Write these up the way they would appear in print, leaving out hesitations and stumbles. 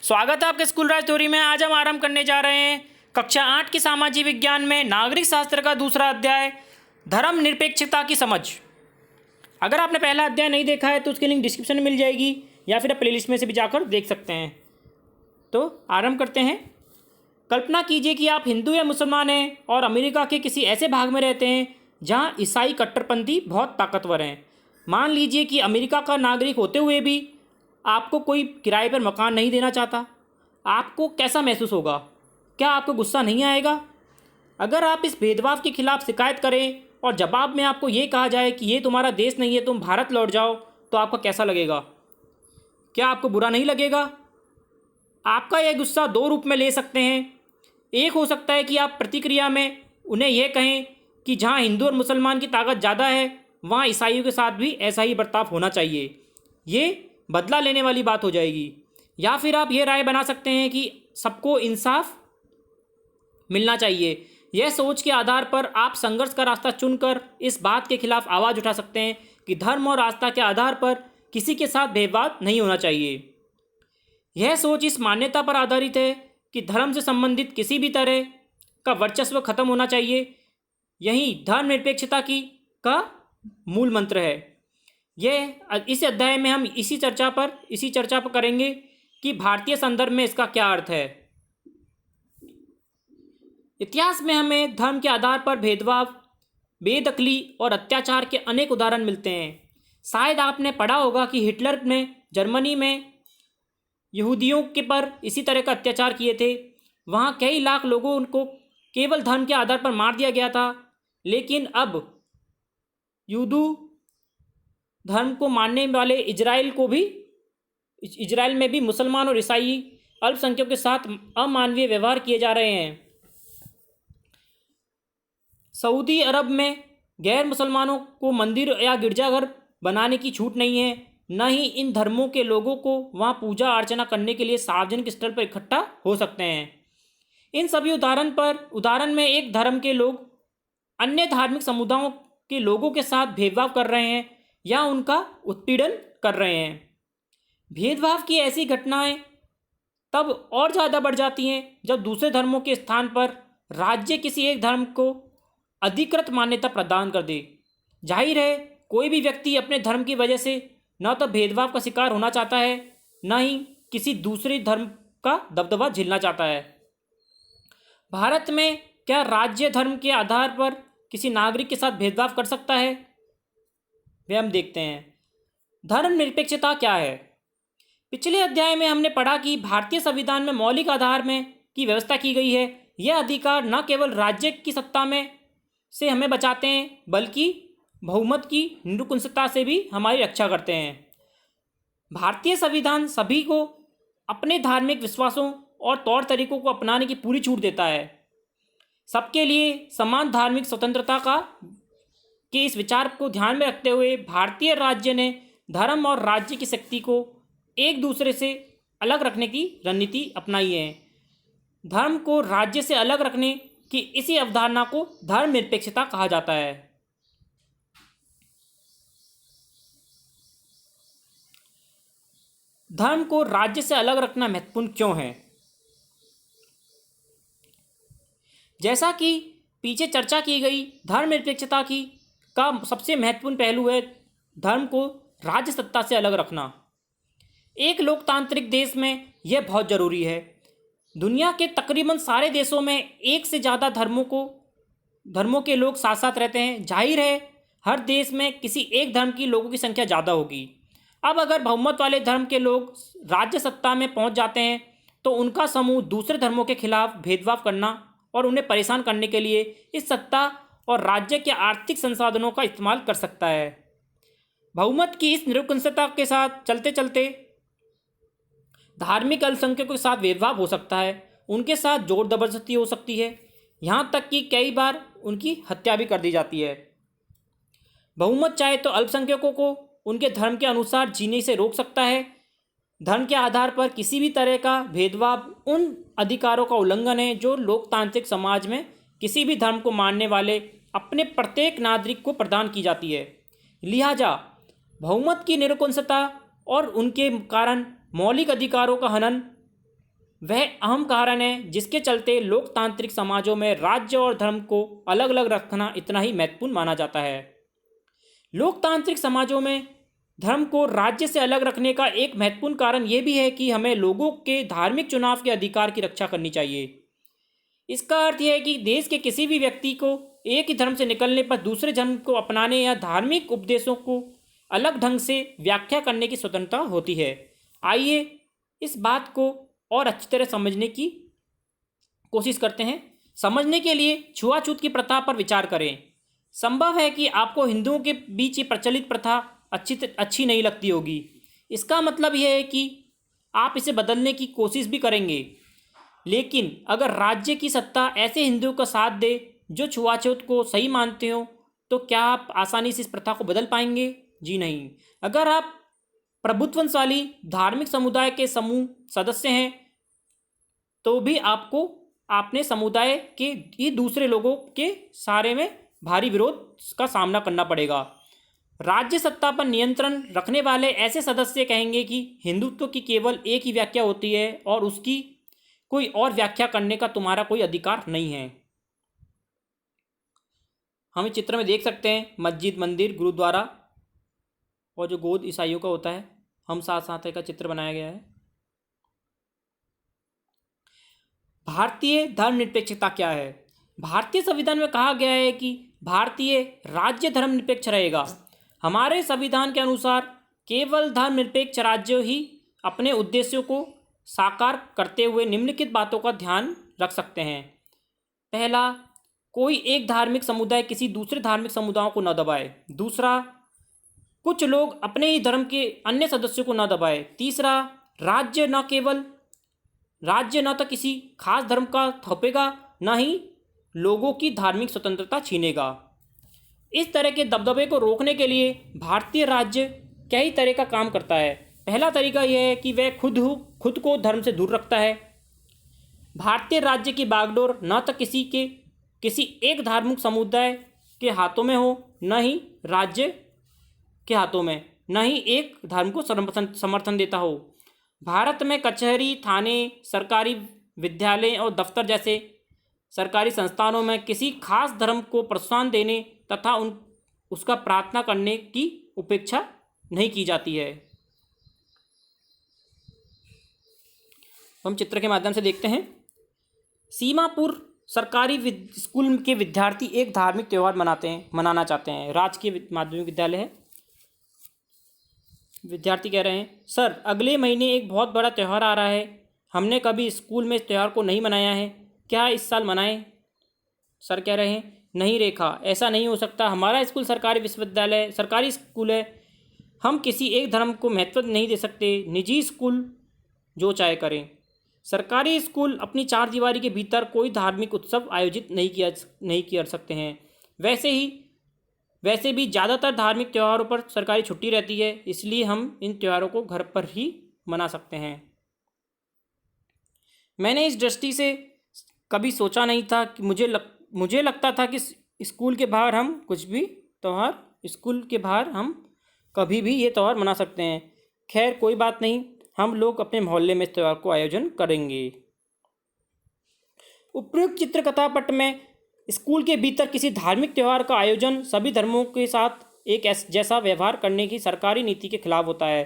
स्वागत है आपके स्कूल राज थ्योरी में। आज हम आरंभ करने जा रहे हैं कक्षा 8 की सामाजिक विज्ञान में नागरिक शास्त्र का दूसरा अध्याय धर्म निरपेक्षता की समझ। अगर आपने पहला अध्याय नहीं देखा है तो उसकी लिंक डिस्क्रिप्शन में मिल जाएगी या फिर आप प्लेलिस्ट में से भी जाकर देख सकते हैं। तो आरंभ करते हैं। कल्पना कीजिए कि आप हिंदू या मुसलमान हैं और अमेरिका के किसी ऐसे भाग में रहते हैं जहाँ ईसाई कट्टरपंथी बहुत ताकतवर हैं। मान लीजिए कि अमेरिका का नागरिक होते हुए भी आपको कोई किराए पर मकान नहीं देना चाहता। आपको कैसा महसूस होगा? क्या आपको गुस्सा नहीं आएगा? अगर आप इस भेदभाव के खिलाफ शिकायत करें और जवाब में आपको ये कहा जाए कि ये तुम्हारा देश नहीं है, तुम भारत लौट जाओ, तो आपको कैसा लगेगा? क्या आपको बुरा नहीं लगेगा? आपका यह गुस्सा दो रूप में ले सकते हैं। एक हो सकता है कि आप प्रतिक्रिया में उन्हें यह कहें कि जहाँ हिंदू और मुसलमान की ताकत ज़्यादा है वहाँ ईसाइयों के साथ भी ऐसा ही बर्ताव होना चाहिए। ये बदला लेने वाली बात हो जाएगी। या फिर आप ये राय बना सकते हैं कि सबको इंसाफ मिलना चाहिए। यह सोच के आधार पर आप संघर्ष का रास्ता चुनकर इस बात के खिलाफ आवाज़ उठा सकते हैं कि धर्म और आस्था के आधार पर किसी के साथ भेदभाव नहीं होना चाहिए। यह सोच इस मान्यता पर आधारित है कि धर्म से संबंधित किसी भी तरह का वर्चस्व खत्म होना चाहिए। यही धर्मनिरपेक्षता का मूल मंत्र है। यह इस अध्याय में हम इसी चर्चा पर करेंगे कि भारतीय संदर्भ में इसका क्या अर्थ है। इतिहास में हमें धर्म के आधार पर भेदभाव, बेदखली और अत्याचार के अनेक उदाहरण मिलते हैं। शायद आपने पढ़ा होगा कि हिटलर ने जर्मनी में यहूदियों के पर इसी तरह का अत्याचार किए थे। वहाँ कई लाख लोगों को केवल धर्म के आधार पर मार दिया गया था। लेकिन अब यूदू धर्म को मानने वाले इजराइल में भी मुसलमान और ईसाई अल्पसंख्यकों के साथ अमानवीय व्यवहार किए जा रहे हैं। सऊदी अरब में गैर मुसलमानों को मंदिर या गिरजाघर बनाने की छूट नहीं है। न ही इन धर्मों के लोगों को वहाँ पूजा अर्चना करने के लिए सार्वजनिक स्थल पर इकट्ठा हो सकते हैं। इन सभी उदाहरण में एक धर्म के लोग अन्य धार्मिक समुदायों के लोगों के साथ भेदभाव कर रहे हैं या उनका उत्पीड़न कर रहे हैं। भेदभाव की ऐसी घटनाएं तब और ज़्यादा बढ़ जाती हैं जब दूसरे धर्मों के स्थान पर राज्य किसी एक धर्म को अधिकृत मान्यता प्रदान कर दे। जाहिर है कोई भी व्यक्ति अपने धर्म की वजह से न तो भेदभाव का शिकार होना चाहता है, न ही किसी दूसरे धर्म का दबदबा झेलना चाहता है। भारत में क्या राज्य धर्म के आधार पर किसी नागरिक के साथ भेदभाव कर सकता है? वे हम देखते हैं। धर्मनिरपेक्षता क्या है? पिछले अध्याय में हमने पढ़ा कि भारतीय संविधान में मौलिक आधार में की व्यवस्था की गई है। यह अधिकार न केवल राज्य की सत्ता में से हमें बचाते हैं बल्कि बहुमत की निरंकुशता से भी हमारी रक्षा करते हैं। भारतीय संविधान सभी को अपने धार्मिक विश्वासों और तौर तरीकों को अपनाने की पूरी छूट देता है। सबके लिए समान धार्मिक स्वतंत्रता के इस विचार को ध्यान में रखते हुए भारतीय राज्य ने धर्म और राज्य की शक्ति को एक दूसरे से अलग रखने की रणनीति अपनाई है। धर्म को राज्य से अलग रखने की इसी अवधारणा को धर्मनिरपेक्षता कहा जाता है। धर्म को राज्य से अलग रखना महत्वपूर्ण क्यों है? जैसा कि पीछे चर्चा की गई, धर्मनिरपेक्षता का सबसे महत्वपूर्ण पहलू है धर्म को राज्य सत्ता से अलग रखना। एक लोकतांत्रिक देश में यह बहुत ज़रूरी है। दुनिया के तकरीबन सारे देशों में एक से ज़्यादा धर्मों के लोग साथ साथ रहते हैं। जाहिर है हर देश में किसी एक धर्म की लोगों की संख्या ज़्यादा होगी। अब अगर बहुमत वाले धर्म के लोग राज्य सत्ता में पहुंच जाते हैं तो उनका समूह दूसरे धर्मों के खिलाफ भेदभाव करना और उन्हें परेशान करने के लिए इस सत्ता और राज्य के आर्थिक संसाधनों का इस्तेमाल कर सकता है। बहुमत की इस निरंकुशता के साथ चलते चलते धार्मिक अल्पसंख्यकों के साथ भेदभाव हो सकता है। उनके साथ जोर जबरदस्ती हो सकती है, यहाँ तक कि कई बार उनकी हत्या भी कर दी जाती है। बहुमत चाहे तो अल्पसंख्यकों को उनके धर्म के अनुसार जीने से रोक सकता है। धर्म के आधार पर किसी भी तरह का भेदभाव उन अधिकारों का उल्लंघन है जो लोकतांत्रिक समाज में किसी भी धर्म को मानने वाले अपने प्रत्येक नागरिक को प्रदान की जाती है। लिहाजा बहुमत की निरंकुशता और उनके कारण मौलिक अधिकारों का हनन वह अहम कारण है जिसके चलते लोकतांत्रिक समाजों में राज्य और धर्म को अलग अलग रखना इतना ही महत्वपूर्ण माना जाता है। लोकतांत्रिक समाजों में धर्म को राज्य से अलग रखने का एक महत्वपूर्ण कारण यह भी है कि हमें लोगों के धार्मिक चुनाव के अधिकार की रक्षा करनी चाहिए। इसका अर्थ यह है कि देश के किसी भी व्यक्ति को एक ही धर्म से निकलने पर दूसरे धर्म को अपनाने या धार्मिक उपदेशों को अलग ढंग से व्याख्या करने की स्वतंत्रता होती है। आइए इस बात को और अच्छी तरह समझने की कोशिश करते हैं। समझने के लिए छुआछूत की प्रथा पर विचार करें। संभव है कि आपको हिंदुओं के बीच ये प्रचलित प्रथा अच्छी नहीं लगती होगी। इसका मतलब यह है कि आप इसे बदलने की कोशिश भी करेंगे, लेकिन अगर राज्य की सत्ता ऐसे हिंदुओं का साथ दे जो छुआछूत को सही मानते हो, तो क्या आप आसानी से इस प्रथा को बदल पाएंगे? जी नहीं। अगर आप प्रभुत्वशाली धार्मिक समुदाय के समूह सदस्य हैं, तो भी आपको अपने समुदाय के ही दूसरे लोगों के सारे में भारी विरोध का सामना करना पड़ेगा। राज्य सत्ता पर नियंत्रण रखने वाले ऐसे सदस्य कहेंगे कि हिंदुत्व की केवल एक ही व्याख्या होती है और उसकी कोई और व्याख्या करने का तुम्हारा कोई अधिकार नहीं है। हम इस चित्र में देख सकते हैं मस्जिद, मंदिर, गुरुद्वारा और जो गोद ईसाइयों का होता है, हम साथ साथ का चित्र बनाया गया है। भारतीय धर्मनिरपेक्षता क्या है? भारतीय संविधान में कहा गया है कि भारतीय राज्य धर्मनिरपेक्ष रहेगा। हमारे संविधान के अनुसार केवल धर्मनिरपेक्ष राज्य ही अपने उद्देश्यों को साकार करते हुए निम्नलिखित बातों का ध्यान रख सकते हैं। पहला, कोई एक धार्मिक समुदाय किसी दूसरे धार्मिक समुदायों को न दबाए। दूसरा, कुछ लोग अपने ही धर्म के अन्य सदस्यों को न दबाए। तीसरा, राज्य न तो किसी खास धर्म का थोपेगा, न ही लोगों की धार्मिक स्वतंत्रता छीनेगा। इस तरह के दबदबे को रोकने के लिए भारतीय राज्य कई तरह का काम करता है। पहला तरीका यह है कि वह खुद को धर्म से दूर रखता है। भारतीय राज्य की बागडोर न तो किसी एक धार्मिक समुदाय के हाथों में हो, न ही राज्य के हाथों में, न ही एक धर्म को समर्थन देता हो। भारत में कचहरी, थाने, सरकारी विद्यालय और दफ्तर जैसे सरकारी संस्थानों में किसी खास धर्म को प्रोत्साहन देने तथा उसका प्रार्थना करने की उपेक्षा नहीं की जाती है। हम चित्र के माध्यम से देखते हैं। सीमापुर सरकारी स्कूल के विद्यार्थी एक धार्मिक त्यौहार मनाना चाहते हैं। राजकीय माध्यमिक विद्यालय है। विद्यार्थी कह रहे हैं, सर अगले महीने एक बहुत बड़ा त्यौहार आ रहा है। हमने कभी स्कूल में इस त्यौहार को नहीं मनाया है, क्या इस साल मनाएं? सर कह रहे हैं, नहीं रेखा, ऐसा नहीं हो सकता। हमारा स्कूल सरकारी स्कूल है। हम किसी एक धर्म को महत्व नहीं दे सकते। निजी स्कूल जो चाहे करें। सरकारी स्कूल अपनी चार दीवारी के भीतर कोई धार्मिक उत्सव आयोजित नहीं कर सकते हैं। वैसे भी ज़्यादातर धार्मिक त्योहारों पर सरकारी छुट्टी रहती है, इसलिए हम इन त्योहारों को घर पर ही मना सकते हैं। मैंने इस दृष्टि से कभी सोचा नहीं था कि मुझे लगता था कि स्कूल के बाहर हम कभी भी ये त्यौहार मना सकते हैं। खैर कोई बात नहीं, हम लोग अपने मोहल्ले में इस त्यौहार को आयोजन करेंगे। उपयुक्त चित्रकथा पट में स्कूल के भीतर किसी धार्मिक त्यौहार का आयोजन सभी धर्मों के साथ एक जैसा व्यवहार करने की सरकारी नीति के खिलाफ होता है।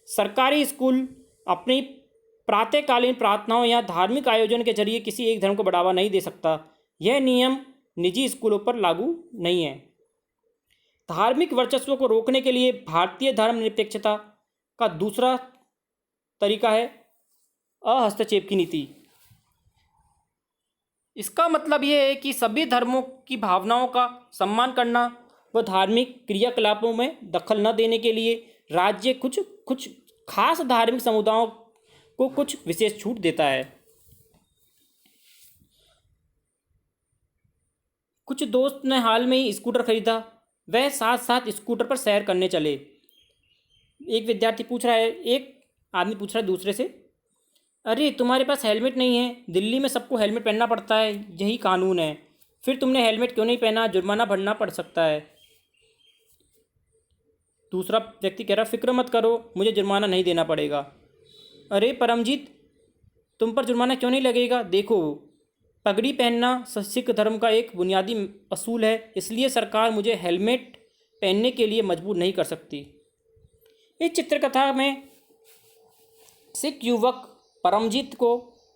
सरकारी स्कूल अपनी प्रातःकालीन प्रार्थनाओं या धार्मिक आयोजन के जरिए किसी एक धर्म को बढ़ावा नहीं दे सकता। यह नियम निजी स्कूलों पर लागू नहीं है। धार्मिक वर्चस्व को रोकने के लिए भारतीय धर्मनिरपेक्षता का दूसरा तरीका है अहस्तक्षेप की नीति। इसका मतलब यह है कि सभी धर्मों की भावनाओं का सम्मान करना व धार्मिक क्रियाकलापों में दखल न देने के लिए राज्य कुछ खास धार्मिक समुदायों को कुछ विशेष छूट देता है। कुछ दोस्त ने हाल में ही स्कूटर खरीदा, वह साथ साथ स्कूटर पर सैर करने चले। एक आदमी पूछ रहा है दूसरे से, अरे तुम्हारे पास हेलमेट नहीं है, दिल्ली में सबको हेलमेट पहनना पड़ता है, यही कानून है, फिर तुमने हेलमेट क्यों नहीं पहना? जुर्माना भरना पड़ सकता है। दूसरा व्यक्ति कह रहा, फिक्र मत करो, मुझे जुर्माना नहीं देना पड़ेगा। अरे परमजीत, तुम पर जुर्माना क्यों नहीं लगेगा? देखो, पगड़ी पहनना सिख धर्म का एक बुनियादी असूल है, इसलिए सरकार मुझे हेलमेट पहनने के लिए मजबूर नहीं कर सकती। इस चित्रकथा में सिख युवक परमजीत को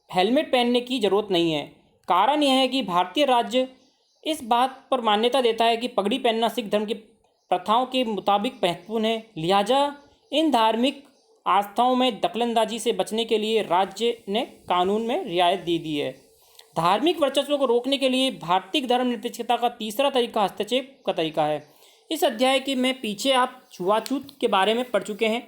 हेलमेट पहनने की जरूरत नहीं है। कारण यह है कि भारतीय राज्य इस बात पर मान्यता देता है कि पगड़ी पहनना सिख धर्म की प्रथाओं के मुताबिक महत्वपूर्ण है। लिहाजा इन धार्मिक आस्थाओं में दखलंदाजी से बचने के लिए राज्य ने कानून में रियायत दे दी है। धार्मिक वर्चस्व को रोकने के लिए भारतीय धर्मनिरपेक्षता का तीसरा तरीका हस्तक्षेप का तरीका है। इस अध्याय के में पीछे आप छुआछूत के बारे में पढ़ चुके हैं।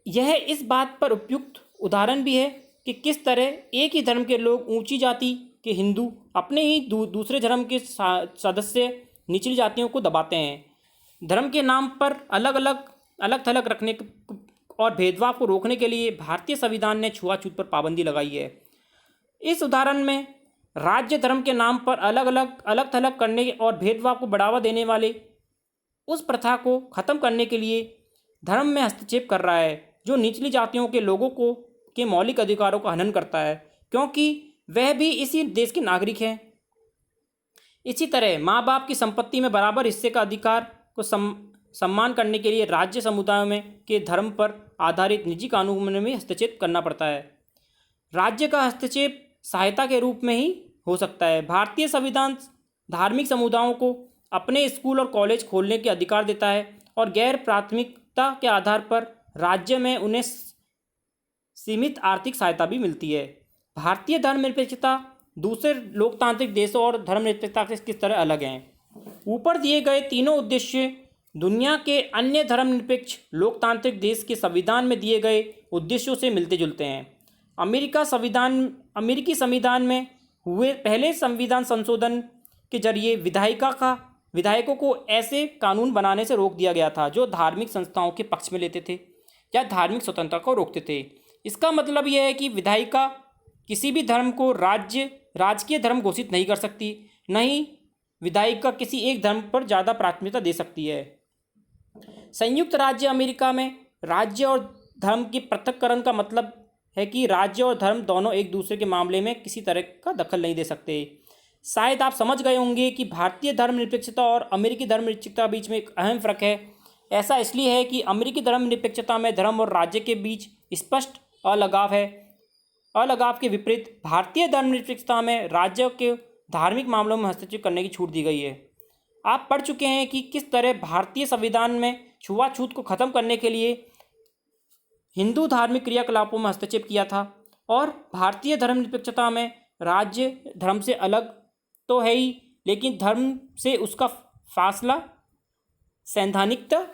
यह इस बात पर उपयुक्त उदाहरण भी है कि किस तरह एक ही धर्म के लोग, ऊंची जाति के हिंदू अपने ही दूसरे धर्म के सदस्य निचली जातियों को दबाते हैं। धर्म के नाम पर अलग थलग रखने और भेदभाव को रोकने के लिए भारतीय संविधान ने छुआछूत पर पाबंदी लगाई है। इस उदाहरण में राज्य धर्म के नाम पर अलग थलग करने और भेदभाव को बढ़ावा देने वाले उस प्रथा को खत्म करने के लिए धर्म में हस्तक्षेप कर रहा है, जो निचली जातियों के लोगों को के मौलिक अधिकारों का हनन करता है, क्योंकि वह भी इसी देश के नागरिक हैं। इसी तरह माँ बाप की संपत्ति में बराबर हिस्से का अधिकार को सम्मान करने के लिए राज्य समुदायों में के धर्म पर आधारित निजी कानूनों में हस्तक्षेप करना पड़ता है। राज्य का हस्तक्षेप सहायता के रूप में ही हो सकता है। भारतीय संविधान धार्मिक समुदायों को अपने स्कूल और कॉलेज खोलने के अधिकार देता है और गैर प्राथमिकता के आधार पर राज्य में उन्हें सीमित आर्थिक सहायता भी मिलती है। भारतीय धर्मनिरपेक्षता दूसरे लोकतांत्रिक देशों और धर्मनिरपेक्षता से किस तरह अलग हैं? ऊपर दिए गए तीनों उद्देश्य दुनिया के अन्य धर्मनिरपेक्ष लोकतांत्रिक देश के संविधान में दिए गए उद्देश्यों से मिलते जुलते हैं। अमेरिकी संविधान में हुए पहले संविधान संशोधन के जरिए विधायकों को ऐसे कानून बनाने से रोक दिया गया था जो धार्मिक संस्थाओं के पक्ष में लेते थे या धार्मिक स्वतंत्रता को रोकते थे। इसका मतलब यह है कि विधायिका किसी भी धर्म को राजकीय धर्म घोषित नहीं कर सकती, न ही विधायिका किसी एक धर्म पर ज़्यादा प्राथमिकता दे सकती है। संयुक्त राज्य अमेरिका में राज्य और धर्म की पृथक्करण का मतलब है कि राज्य और धर्म दोनों एक दूसरे के मामले में किसी तरह का दखल नहीं दे सकते। शायद आप समझ गए होंगे कि भारतीय धर्मनिरपेक्षता और अमेरिकी धर्मनिरपेक्षता के बीच में एक अहम फ़र्क है। ऐसा इसलिए है कि अमेरिकी धर्मनिरपेक्षता में धर्म और राज्य के बीच स्पष्ट अलगाव है। अलगाव के विपरीत भारतीय धर्मनिरपेक्षता में राज्य के धार्मिक मामलों में हस्तक्षेप करने की छूट दी गई है। आप पढ़ चुके हैं कि किस तरह भारतीय संविधान में छुआछूत को खत्म करने के लिए हिंदू धार्मिक क्रियाकलापों में हस्तक्षेप किया था, और भारतीय धर्मनिरपेक्षता में राज्य धर्म से अलग तो है ही, लेकिन धर्म से उसका फासला सैद्धांतिकता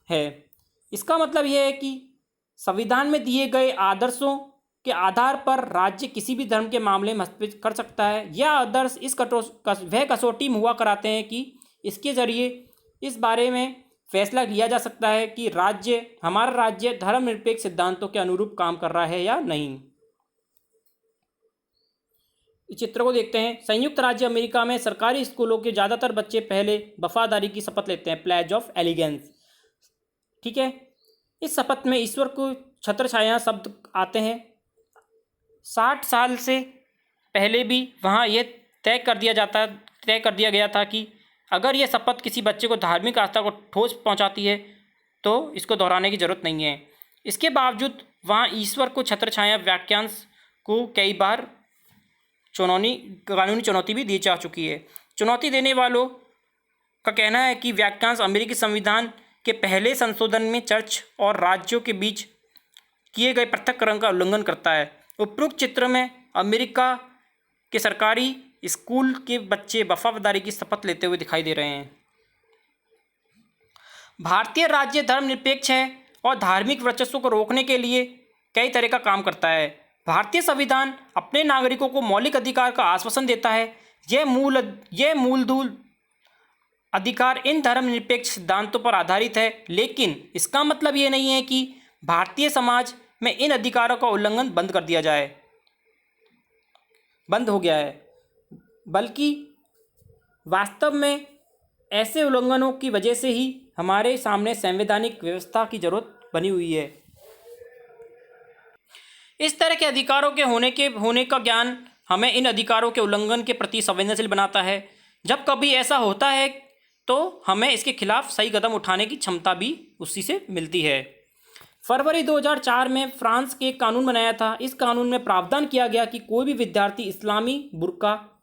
है। इसका मतलब यह है कि संविधान में दिए गए आदर्शों के आधार पर राज्य किसी भी धर्म के मामले में हस्तक्षेप कर सकता है। यह आदर्श वह कसौटी में हुआ कराते हैं कि इसके जरिए इस बारे में फैसला लिया जा सकता है कि हमारा राज्य धर्मनिरपेक्ष सिद्धांतों के अनुरूप काम कर रहा है या नहीं। इस चित्र को देखते हैं। संयुक्त राज्य अमेरिका में सरकारी स्कूलों के ज़्यादातर बच्चे पहले वफादारी की शपथ लेते हैं, प्लेज ऑफ एलिगेंस। ठीक है, इस शपथ में ईश्वर को छत्रछाया शब्द आते हैं। 60 साल से पहले भी वहाँ यह तय कर दिया गया था कि अगर यह शपथ किसी बच्चे को धार्मिक आस्था को ठोस पहुँचाती है तो इसको दोहराने की जरूरत नहीं है। इसके बावजूद वहाँ ईश्वर को छत्रछाया वाक्यांश को कई बार कानूनी चुनौती भी दी जा चुकी है। चुनौती देने वालों का कहना है कि वाक्यांश अमेरिकी संविधान के पहले संशोधन में चर्च और राज्यों के बीच किए गए पृथक्करण का उल्लंघन करता है। उपरोक्त चित्र में अमेरिका के सरकारी स्कूल के बच्चे वफादारी की शपथ लेते हुए दिखाई दे रहे हैं। भारतीय राज्य धर्मनिरपेक्ष है और धार्मिक वर्चस्व को रोकने के लिए कई तरह का काम करता है। भारतीय संविधान अपने नागरिकों को मौलिक अधिकार का आश्वासन देता है। यह मूलभूत अधिकार इन धर्मनिरपेक्ष सिद्धांतों पर आधारित है, लेकिन इसका मतलब ये नहीं है कि भारतीय समाज में इन अधिकारों का उल्लंघन बंद हो गया है, बल्कि वास्तव में ऐसे उल्लंघनों की वजह से ही हमारे सामने संवैधानिक व्यवस्था की जरूरत बनी हुई है। इस तरह के अधिकारों के होने का ज्ञान हमें इन अधिकारों के उल्लंघन के प्रति संवेदनशील बनाता है। जब कभी ऐसा होता है तो हमें इसके खिलाफ सही कदम उठाने की क्षमता भी उसी से मिलती है। फरवरी 2004 में फ्रांस के एक कानून बनाया था। इस कानून में प्रावधान किया गया कि कोई भी विद्यार्थी इस्लामी बुर्का,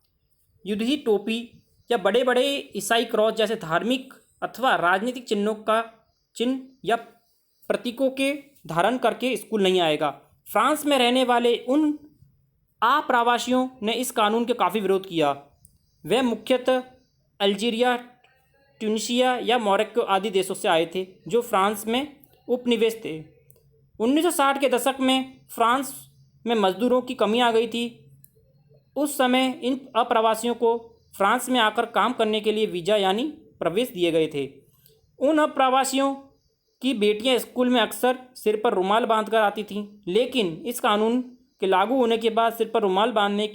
युद्धही टोपी या बड़े बड़े ईसाई क्रॉस जैसे धार्मिक अथवा राजनीतिक चिन्ह या प्रतीकों के धारण करके स्कूल नहीं आएगा। फ्रांस में रहने वाले उन आप्रवासियों ने इस कानून के काफ़ी विरोध किया। वे मुख्यतः अल्जीरिया, ट्यूनीशिया या मोरक्को आदि देशों से आए थे जो फ्रांस में उपनिवेश थे। 1960 के दशक में फ्रांस में मजदूरों की कमी आ गई थी। उस समय इन अप्रवासियों को फ्रांस में आकर काम करने के लिए वीज़ा यानी प्रवेश दिए गए थे। उन अप्रवासियों की बेटियां स्कूल में अक्सर सिर पर रुमाल बांधकर आती थीं, लेकिन इस कानून के लागू होने के बाद सिर पर रुमाल बांधने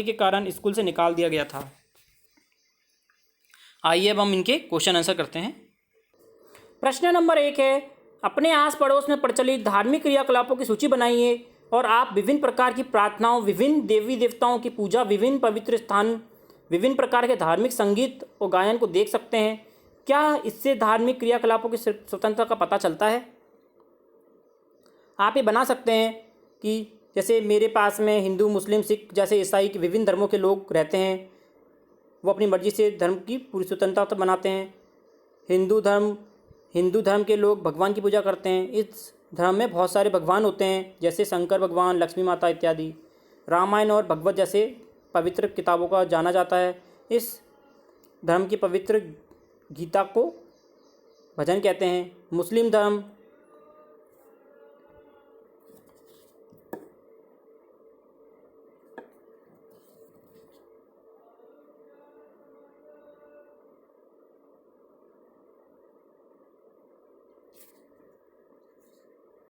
के कारण स्कूल से निकाल दिया गया था। आइए अब हम इनके क्वेश्चन आंसर करते हैं। प्रश्न नंबर 1 है, अपने आस पड़ोस में प्रचलित धार्मिक क्रियाकलापों की सूची बनाइए और आप विभिन्न प्रकार की प्रार्थनाओं, विभिन्न देवी देवताओं की पूजा, विभिन्न पवित्र स्थान, विभिन्न प्रकार के धार्मिक संगीत और गायन को देख सकते हैं। क्या इससे धार्मिक क्रियाकलापों की स्वतंत्रता का पता चलता है? आप ये बना सकते हैं कि जैसे मेरे पास में हिंदू, मुस्लिम, सिख जैसे ईसाई के विभिन्न धर्मों के लोग रहते हैं, वो अपनी मर्जी से धर्म की पूरी स्वतंत्रता तो बनाते हैं। हिंदू धर्म के लोग भगवान की पूजा करते हैं। इस धर्म में बहुत सारे भगवान होते हैं जैसे शंकर भगवान, लक्ष्मी माता इत्यादि। रामायण और भगवत जैसे पवित्र किताबों का जाना जाता है। इस धर्म की पवित्र गीता को भजन कहते हैं। मुस्लिम धर्म